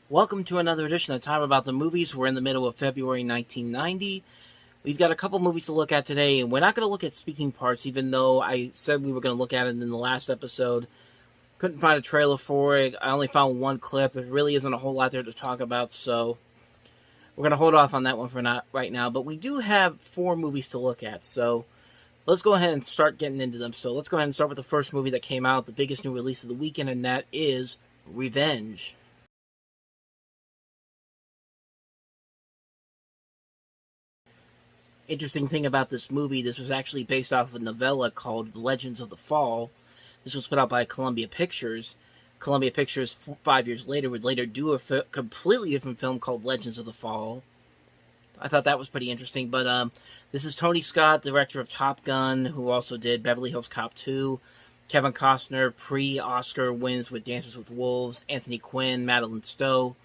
Welcome to another edition of Time About the Movies. We're in the middle of February 1990. We've got a couple movies to look at today, and we're not going to look at speaking parts, even though I said we were going to look at it in the last episode. Couldn't find a trailer for it. I only found one clip. There really isn't a whole lot there to talk about, so we're going to hold off on that one for right now. But we do have 4 movies to look at, so let's go ahead and start getting into them. So let's go ahead and start with the first movie that came out, the biggest new release of the weekend, and that is Revenge. Interesting thing about this movie, this was actually based off of a novella called Legends of the Fall. This was put out by Columbia Pictures. Columbia Pictures, 5 years later, would later do a completely different film called Legends of the Fall. I thought that was pretty interesting, but this is Tony Scott, director of Top Gun, who also did Beverly Hills Cop 2. Kevin Costner, pre-Oscar wins with Dances with Wolves. Anthony Quinn, Madeline Stowe.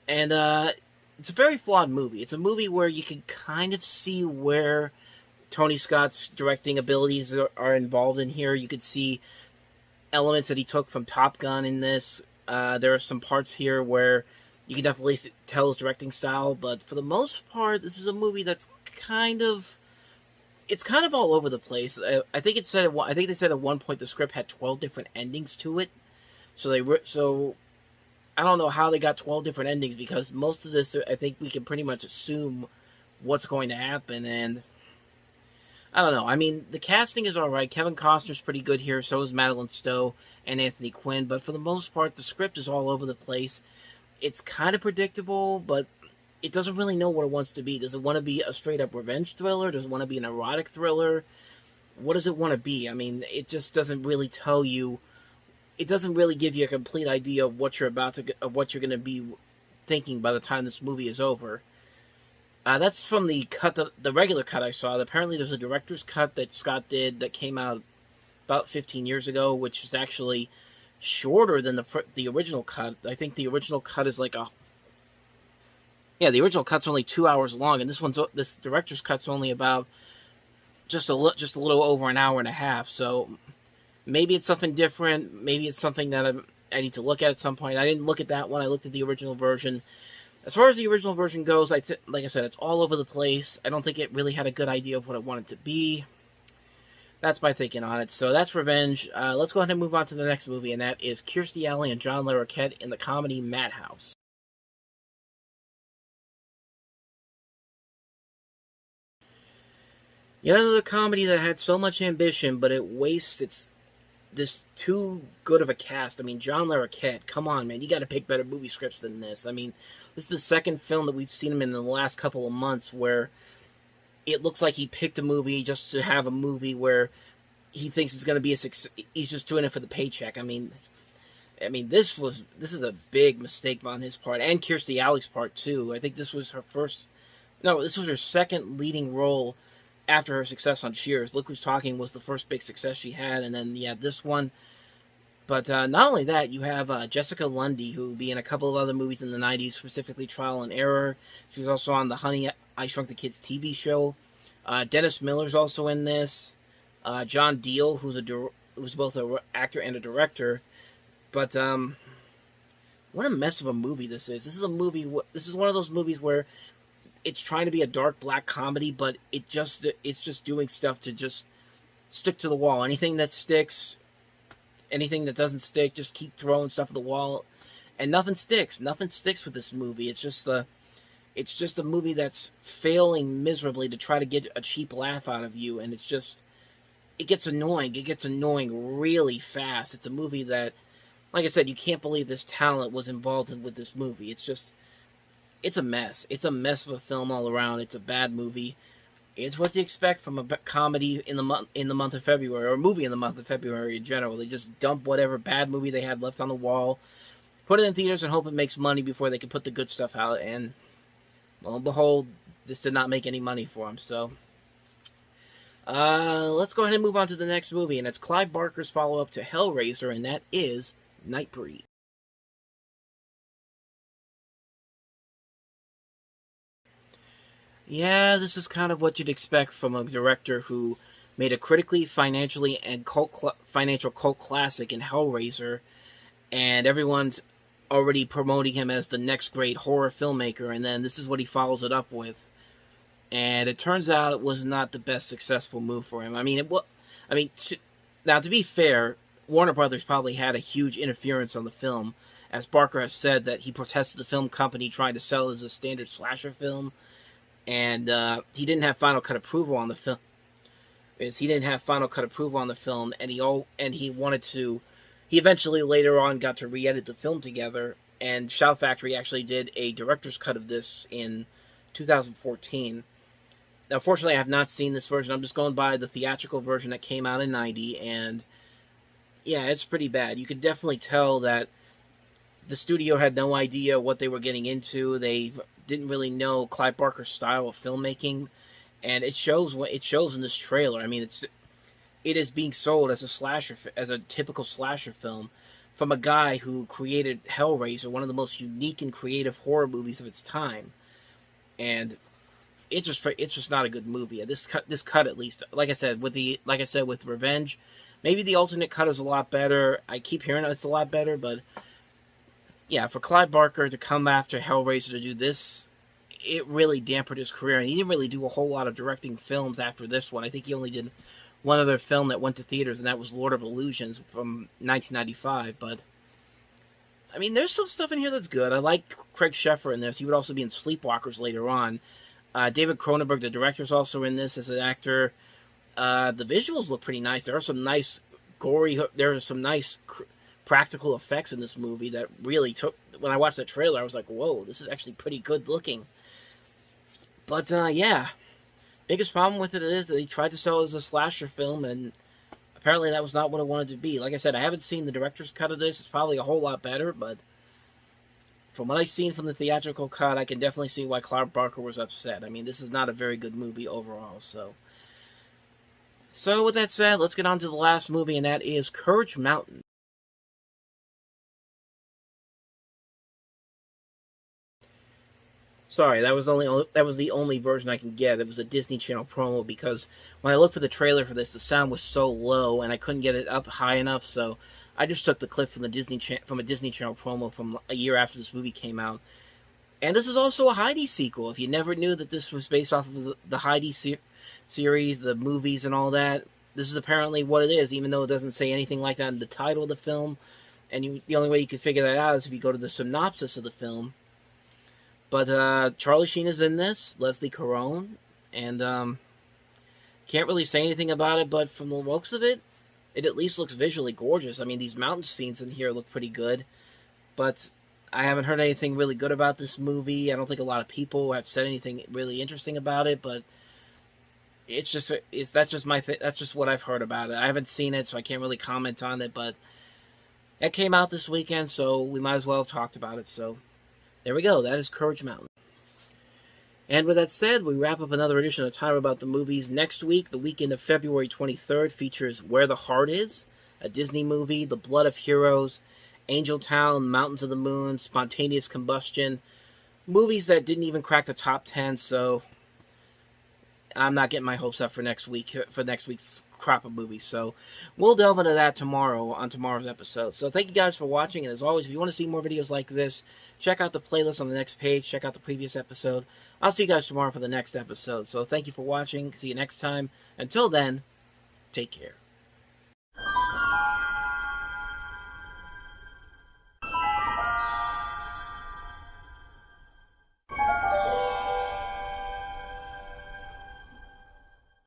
And it's a very flawed movie. It's a movie where you can kind of see where Tony Scott's directing abilities are involved in here. You could see elements that he took from Top Gun in this. There are some parts here where you can definitely tell his directing style, but for the most part, this is a movie that's kind of all over the place. I think they said at one point the script had 12 different endings to it. So I don't know how they got 12 different endings, because most of this, I think we can pretty much assume what's going to happen, and I don't know. I mean, the casting is alright. Kevin Costner's pretty good here, so is Madeline Stowe and Anthony Quinn, but for the most part, the script is all over the place. It's kind of predictable, but it doesn't really know what it wants to be. Does it want to be a straight-up revenge thriller? Does it want to be an erotic thriller? What does it want to be? I mean, it just doesn't really tell you. It doesn't really give you a complete idea of what you're going to be thinking by the time this movie is over. That's from the regular cut I saw. Apparently, there's a director's cut that Scott did that came out about 15 years ago, which is actually shorter than the original cut. I think the original cut is the original cut's only 2 hours long, and this director's cut's only about just a little over an hour and a half. So maybe it's something different. Maybe it's something that I need to look at some point. I didn't look at that one. I looked at the original version. As far as the original version goes, like I said, it's all over the place. I don't think it really had a good idea of what it wanted to be. That's my thinking on it. So that's Revenge. Let's go ahead and move on to the next movie, and that is Kirstie Alley and John Larroquette in the comedy Madhouse. Yet another comedy that had so much ambition, but it wastes this too good of a cast. I mean, John Larroquette, come on, man. You got to pick better movie scripts than this. I mean, this is the second film that we've seen him in the last couple of months where it looks like he picked a movie just to have a movie where he thinks it's going to be a success. He's just doing it for the paycheck. I mean, this is a big mistake on his part, and Kirstie Alley's part too. I think this was her second leading role after her success on Cheers. Look Who's Talking was the first big success she had, and then this one. But not only that, you have Jessica Lundy, who would be in a couple of other movies in the 90s, specifically Trial and Error. She was also on the Honey, I Shrunk the Kids TV show. Dennis Miller's also in this. John Deal, who's both an actor and a director. But what a mess of a movie this is. This is one of those movies where it's trying to be a dark black comedy, but it's just doing stuff to just stick to the wall. Anything that sticks, anything that doesn't stick, just keep throwing stuff at the wall, and nothing sticks. Nothing sticks with this movie. It's just a movie that's failing miserably to try to get a cheap laugh out of you, and it gets annoying. It gets annoying really fast. It's a movie that, like I said, you can't believe this talent was involved with this movie. It's a mess. It's a mess of a film all around. It's a bad movie. It's what you expect from a comedy in the month of February, or a movie in the month of February in general. They just dump whatever bad movie they had left on the wall, put it in theaters, and hope it makes money before they can put the good stuff out. And lo and behold, this did not make any money for them. So let's go ahead and move on to the next movie, and it's Clive Barker's follow-up to Hellraiser, and that is Nightbreed. Yeah, this is kind of what you'd expect from a director who made a critically, financially, and financial cult classic in Hellraiser, and everyone's already promoting him as the next great horror filmmaker, and then this is what he follows it up with. And it turns out it was not the best successful move for him. I mean, now to be fair, Warner Brothers probably had a huge interference on the film, as Barker has said that he protested the film company trying to sell it as a standard slasher film, and he didn't have final cut approval on the film. He eventually later on got to re-edit the film together, and Shout Factory actually did a director's cut of this in 2014. Now, fortunately, I have not seen this version. I'm just going by the theatrical version that came out in '90, and yeah, it's pretty bad. You could definitely tell that the studio had no idea what they were getting into. They didn't really know Clive Barker's style of filmmaking, and it shows in this trailer. I mean, it is being sold as a typical slasher film from a guy who created Hellraiser, one of the most unique and creative horror movies of its time, and it's just not a good movie. This cut at least, like I said with Revenge, maybe the alternate cut is a lot better. I keep hearing it's a lot better, but yeah, for Clive Barker to come after Hellraiser to do this, it really dampened his career, and he didn't really do a whole lot of directing films after this one. I think he only did one other film that went to theaters, and that was Lord of Illusions from 1995, but I mean, there's some stuff in here that's good. I like Craig Sheffer in this. He would also be in Sleepwalkers later on. David Cronenberg, the director, is also in this as an actor. The visuals look pretty nice. There are some nice practical effects in this movie that really took... When I watched the trailer, I was like, whoa, this is actually pretty good looking. But, yeah. Biggest problem with it is that they tried to sell it as a slasher film, and apparently that was not what it wanted to be. Like I said, I haven't seen the director's cut of this. It's probably a whole lot better, but from what I've seen from the theatrical cut, I can definitely see why Clive Barker was upset. I mean, this is not a very good movie overall, so with that said, let's get on to the last movie, and that is Courage Mountain. Sorry, that was the only version I can get. It was a Disney Channel promo, because when I looked for the trailer for this, the sound was so low and I couldn't get it up high enough, so I just took the clip from a Disney Channel promo from a year after this movie came out. And this is also a Heidi sequel. If you never knew that this was based off of the Heidi series, the movies and all that, this is apparently what it is, even though it doesn't say anything like that in the title of the film. And the only way you could figure that out is if you go to the synopsis of the film. But Charlie Sheen is in this, Leslie Caron, and can't really say anything about it, but from the looks of it, it at least looks visually gorgeous. I mean, these mountain scenes in here look pretty good, but I haven't heard anything really good about this movie. I don't think a lot of people have said anything really interesting about it, but that's just what I've heard about it. I haven't seen it, so I can't really comment on it, but it came out this weekend, so we might as well have talked about it. So there we go. That is Courage Mountain. And with that said, we wrap up another edition of Time About the Movies. Next week, the weekend of February 23rd, features Where the Heart Is, a Disney movie, The Blood of Heroes, Angel Town, Mountains of the Moon, Spontaneous Combustion. Movies that didn't even crack the top 10, so I'm not getting my hopes up for next week's crop of movies. So we'll delve into that tomorrow on tomorrow's episode. So thank you guys for watching, and as always, if you want to see more videos like this, check out the playlist on the next page, check out the previous episode. I'll see you guys tomorrow for the next episode. So thank you for watching. See you next time. Until then, take care.